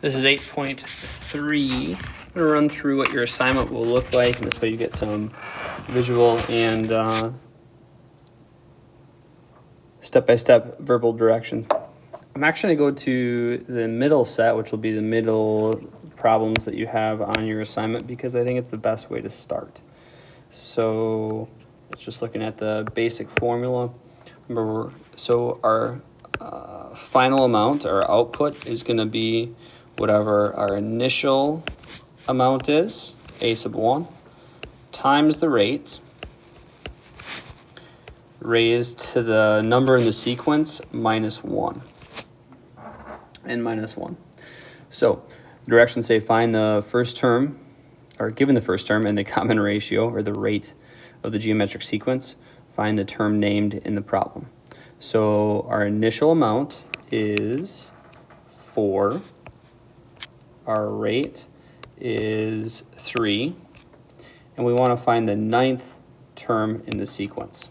This is 8.3. I'm going to run through what your assignment will look like, and this way you get some visual and step-by-step verbal directions. I'm actually going to go to the middle set, which will be the middle problems that you have on your assignment, because I think it's the best way to start. So it's just looking at the basic formula. Remember, so our final amount, our output, is going to be whatever our initial amount is, a sub 1, times the rate, raised to the number in the sequence, minus 1, and minus 1. So the directions say find the first term, or given the first term, and the common ratio, or the rate of the geometric sequence, find the term named in the problem. So our initial amount is 4. Our rate is 3. And we want to find the 9th term in the sequence.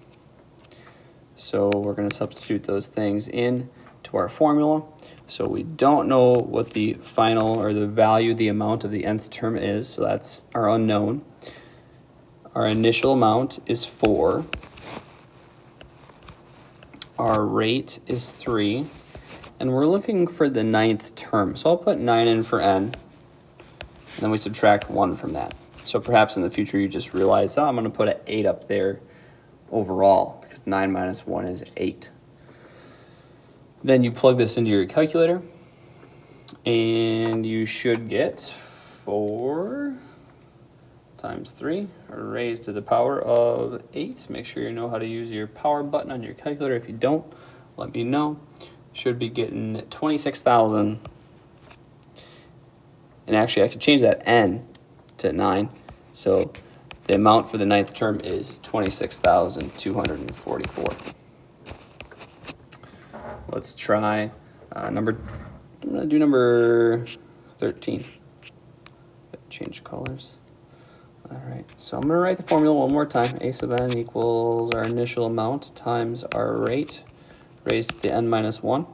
So we're going to substitute those things in to our formula. So we don't know what the final, or the value, the amount of the nth term is, so that's our unknown. Our initial amount is 4. Our rate is 3. And we're looking for the 9th term. So I'll put 9 in for n, and then we subtract 1 from that. So perhaps in the future you just realize, oh, I'm going to put an 8 up there overall, because 9 minus 1 is 8. Then you plug this into your calculator, and you should get 4 times 3 raised to the power of 8. Make sure you know how to use your power button on your calculator. If you don't, let me know. Should be getting 26,000. And actually, I could change that n to 9. So the amount for the 9th term is 26,244. Let's try I'm going to do number 13. Change colors. All right, so I'm going to write the formula one more time. A sub n equals our initial amount times our rate raised to the n minus 1.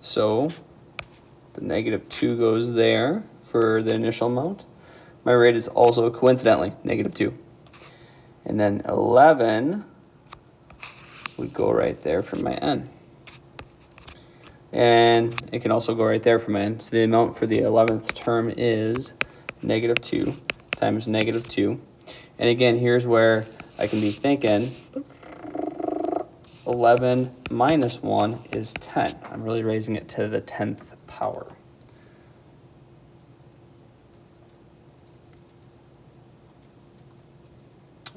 So the negative 2 goes there for the initial amount. My rate is also coincidentally negative 2. And then 11 would go right there for my n. And it can also go right there for my n. So the amount for the 11th term is negative 2 times negative 2. And again, here's where I can be thinking 11 minus 1 is 10. I'm really raising it to the 10th power.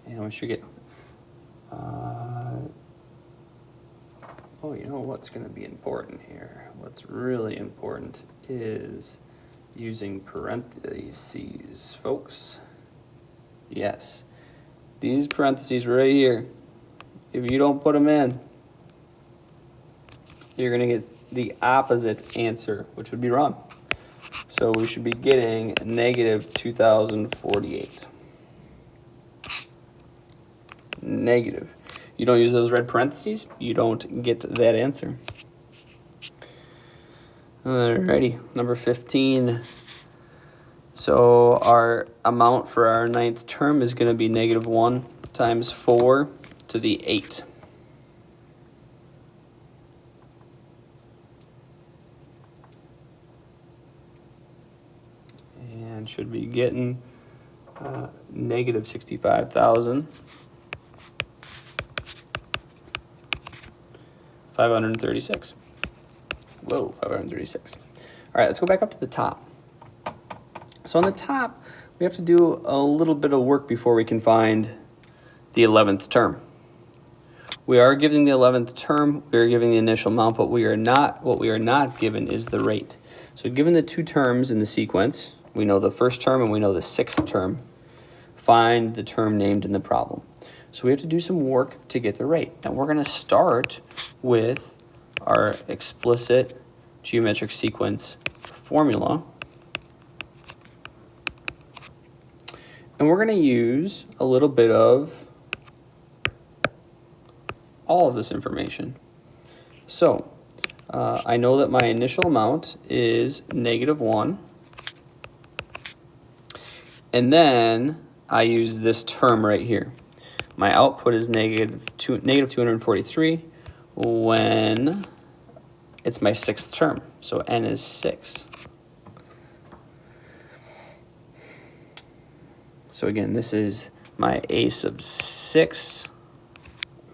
And we should get, oh, you know what's going to be important here? What's really important is using parentheses, folks. Yes, these parentheses right here, if you don't put them in, you're going to get the opposite answer, which would be wrong. So we should be getting negative 2,048. Negative. You don't use those red parentheses, you don't get that answer. Alrighty, number 15. So our amount for our 9th term is going to be negative 1 times 4 to the 8. And should be getting negative 65,536. Whoa, 536. All right, let's go back up to the top. So on the top, we have to do a little bit of work before we can find the 11th term. We are giving the 11th term, we are giving the initial amount, but what we are not given is the rate. So given the 2 terms in the sequence, we know the first term and we know the 6th term, find the term named in the problem. So we have to do some work to get the rate. Now we're going to start with our explicit geometric sequence formula. And we're going to use a little bit of all of this information. So I know that my initial amount is -1. And then I use this term right here. My output is negative 243 when it's my sixth term. So n is 6. So again, this is my a sub 6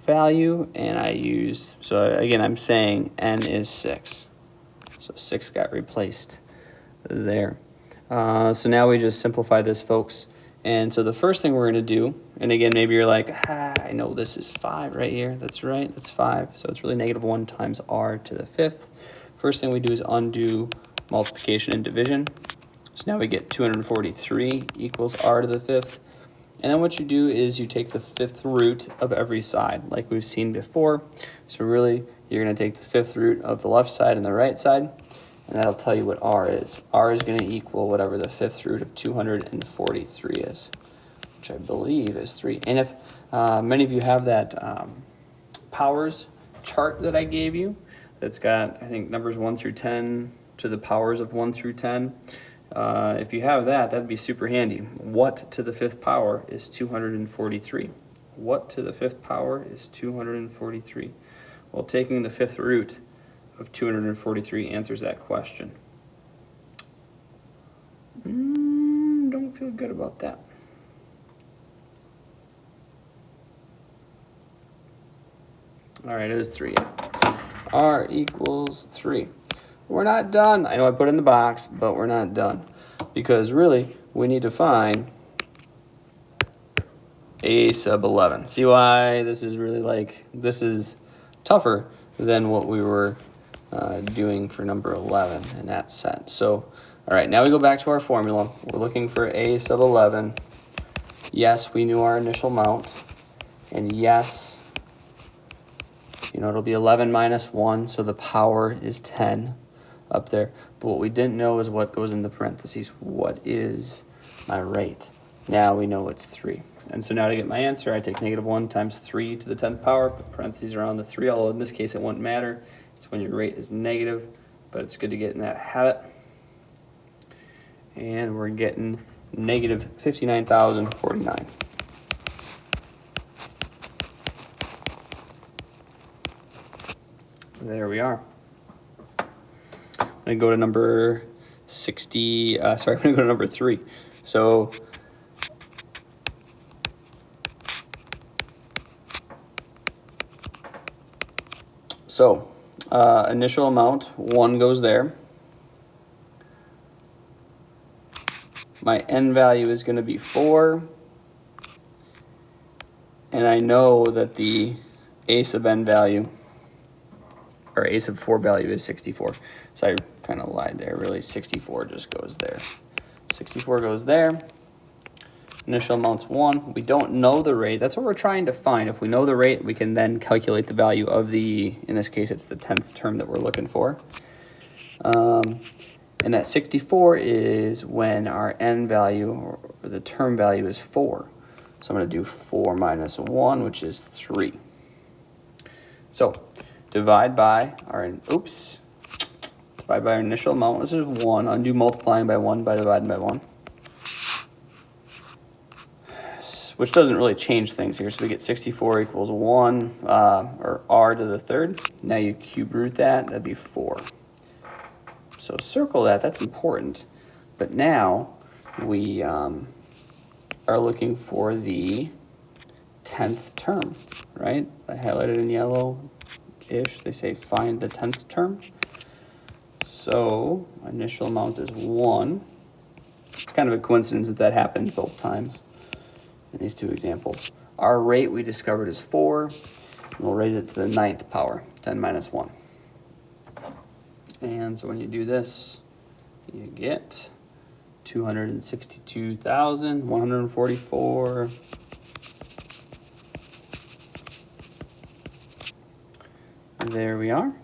value, and I use, so again, I'm saying n is 6. So 6 got replaced there. So now we just simplify this, folks. And so the first thing we're going to do, and again, maybe you're like, I know this is 5 right here. That's right, that's 5. So it's really -1 times r to the 5th. First thing we do is undo multiplication and division. So now we get 243 equals r to the 5th. And then what you do is you take the 5th root of every side, like we've seen before. So really, you're going to take the 5th root of the left side and the right side, and that'll tell you what r is. R is going to equal whatever the 5th root of 243 is, which I believe is 3. And if many of you have that powers chart that I gave you, that's got, I think, numbers 1 through 10 to the powers of 1 through 10. If you have that, that'd be super handy. What to the 5th power is 243? What to the 5th power is 243? Well, taking the 5th root of 243 answers that question. Don't feel good about that. All right, it is 3. R equals 3. We're not done. I know I put it in the box, but we're not done. Because really, we need to find a sub 11. See why this is really like, this is tougher than what we were doing for number 11 in that sense. So, all right, now we go back to our formula. We're looking for a sub 11. Yes, we knew our initial amount. And yes, you know, it'll be 11 minus 1, so the power is 10 up there. But what we didn't know is what goes in the parentheses. What is my rate? Now we know it's 3. And so now to get my answer, I take -1 times 3 to the 10th power, put parentheses around the 3, although in this case it wouldn't matter. It's when your rate is negative, but it's good to get in that habit. And we're getting negative 59,049. There we are. I'm going to go to number 60, I'm going to go to number 3. So initial amount, 1 goes there. My n value is going to be 4. And I know that the a sub n value, or a sub 4 value, is 64. So I kind of lied there. Really, 64 just goes there. 64 goes there. Initial amount's 1. We don't know the rate. That's what we're trying to find. If we know the rate, we can then calculate the value of the, in this case, it's the 10th term that we're looking for. And that 64 is when our n value, or the term value, is 4. So I'm going to do 4 minus 1, which is 3. So divide by our, divide by our initial amount. This is 1. Undo multiplying by 1 by dividing by 1. Which doesn't really change things here. So we get 64 equals 1, or r to the 3rd. Now you cube root that, that'd be 4. So circle that, that's important. But now we are looking for the 10th term, right? I highlighted in yellow-ish. They say find the 10th term. So initial amount is 1. It's kind of a coincidence that happened both times in these two examples. Our rate we discovered is 4, and we'll raise it to the 9th power, 10 minus 1. And so when you do this, you get 262,144. There we are.